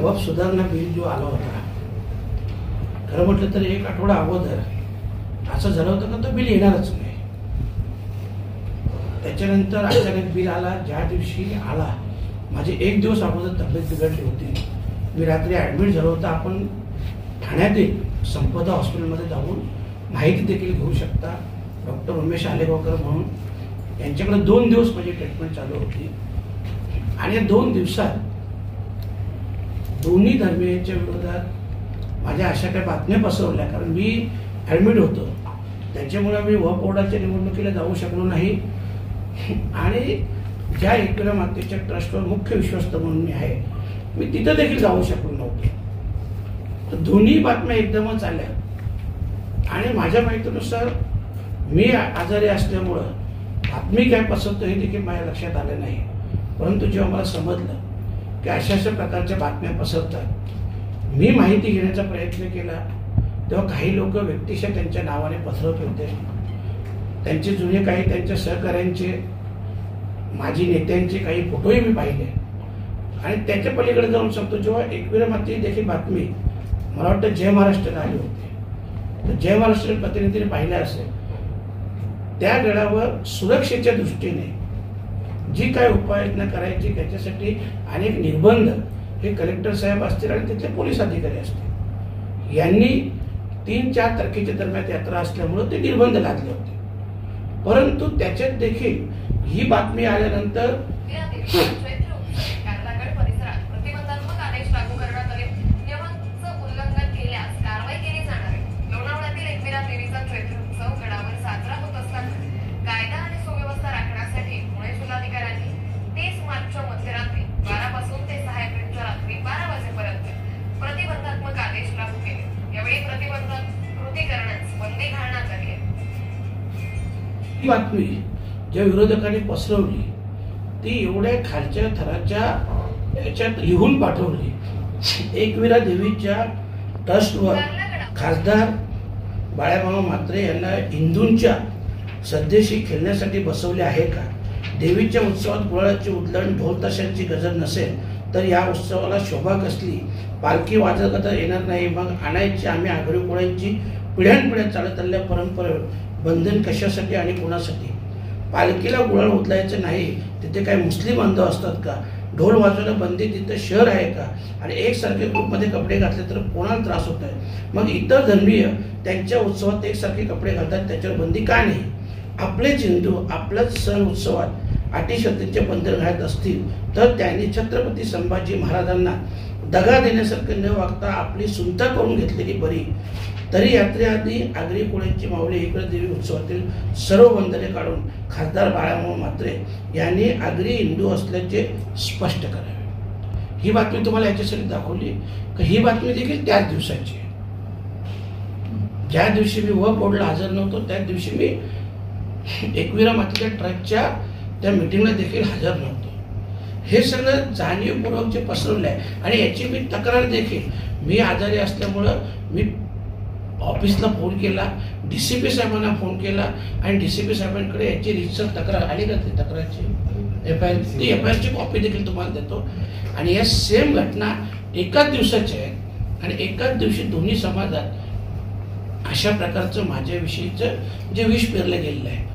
वफ सुधारणा बिल जो आला होता, खरं म्हटलं तर एक आठवडा अगोदर असं झालं होतं का तो बिल येणारच नाही. त्याच्यानंतर अचानक बिल आला. ज्या दिवशी आला माझी एक दिवस अगोदर तब्येत बिघडली होती. मी रात्री ॲडमिट झालो होतो. आपण ठाण्यातील संपदा हॉस्पिटलमध्ये जाऊन माहिती देखील घेऊ शकता. डॉक्टर उमेश आलेगावकर म्हणून यांच्याकडे 2 दिवस माझी ट्रीटमेंट चालू होती. आणि या 2 दिवसात दोन्ही धर्मियांच्या विरोधात माझ्या अशा काही बातम्या पसरवल्या. कारण मी ॲडमिट होतो, त्याच्यामुळे मी वक्फ बोर्डाच्या निवडणुकीला जाऊ शकलो नाही. आणि ज्या एकविरा मातेच्या ट्रस्टवर मुख्य विश्वस्त म्हणून मी आहे, मी तिथं देखील जाऊ शकलो नव्हतो. तर दोन्ही बातम्या एकदमच आल्या. आणि माझ्या माहितीनुसार मी आजारी असल्यामुळं बातमी काय पसरतो हे देखील माझ्या लक्षात आलं नाही. परंतु जेव्हा मला समजलं की अशा प्रकारच्या बातम्या पसरतात, मी माहिती घेण्याचा प्रयत्न केला. तेव्हा काही लोक व्यक्तिशः त्यांच्या नावाने पसरवत होते. त्यांचे जुने काही त्यांच्या सहकाऱ्यांचे, माजी नेत्यांचे काही फोटोही मी पाहिले. आणि त्याच्या पलीकडे जाऊन सांगतो, जेव्हा एकविरा माते देखील बातमी मला वाटतं जय महाराष्ट्राला आली होती, तर जय महाराष्ट्र प्रतिनिधीने पाहिलं असेल. त्या गडावर सुरक्षेच्या दृष्टीने जी काय उपाययोजना करायची त्याच्यासाठी अनेक निर्बंध हे कलेक्टर साहेब असतील आणि तिथले पोलीस अधिकारी असतील यांनी 3-4 तारखेच्या दरम्यान यात्रा असल्यामुळे ते निर्बंध घातले होते. परंतु त्याच्यात देखील ही बातमी आल्यानंतर ही बातमी ज्या विरोधकांनी पसरवली ती एवढ्या खालच्या थराच्या याच्यात लिहून पाठवली. एकविरा देवीच्या ट्रस्टवर खासदार बाळाभाऊ म्हात्रे यांना हिंदूंच्या श्रद्धेशी खेळण्यासाठी बसवले आहे का? देवीच्या उत्सवात गुळाची उधळण, ढोल ताशांची गजर नसेल तर या उत्सवाला शोभा कसली? पालखी वाजत येणार नाही, मग आणायची आम्ही आगरी कोळ्यांची पिढ्यानपिढ्या चालत आलेल्या परंपरेवर बंधन कशासाठी आणि कोणासाठी? पालखीला गुळाळ उधळायचं नाही तिथे काय मुस्लिम बांधव असतात का? ढोल वाजवायला बंदी तिथं शहर आहे का? आणि एकसारखे ग्रुपमध्ये कपडे घातले तर कोणाला त्रास होत आहे? मग इतर धर्मीय त्यांच्या उत्सवात एकसारखे कपडे घालतात, त्याच्यावर बंदी का नाही? आपलेच हिंदू आपल्याच सण उत्सवात अटीशर्तीचे बंधन घालत असतील तर त्यांनी छत्रपती संभाजी महाराजांना दगा देण्यासारखं न वागता आपली सुनता करून घेतलेली बरी. तरी यात्रेआधी आगरी कोळ्यांची माऊली एकविरा देवी उत्सवातील सर्व बंधने काढून खासदार बाळाभाऊ म्हात्रे यांनी आगरी हिंदू असल्याचे स्पष्ट करावे. ही बातमी तुम्हाला याच्यासाठी दाखवली की ही बातमी देखील त्याच दिवसाची आहे. ज्या दिवशी मी वक्फ बोर्डला हजर नव्हतो त्याच दिवशी मी एकविरा मातेच्या ट्रस्टच्या त्या मीटिंगला देखील हजर नव्हतो. हे सगळं जाणीवपूर्वक जे पसरवलं आहे. आणि याची मी तक्रार देखील, मी आजारी असल्यामुळं मी ऑफिसला फोन केला, DCP साहेबांना फोन केला आणि DCP साहेबांकडे याची रितसर तक्रार आली का? ती तक्रारची FIR ची कॉपी देखील तुम्हाला देतो. आणि या सेम घटना एकाच दिवसाच्या आहेत आणि एकाच दिवशी दोन्ही समाजात अशा प्रकारचं माझ्याविषयीचं जे विष पेरलं गेलेलं आहे.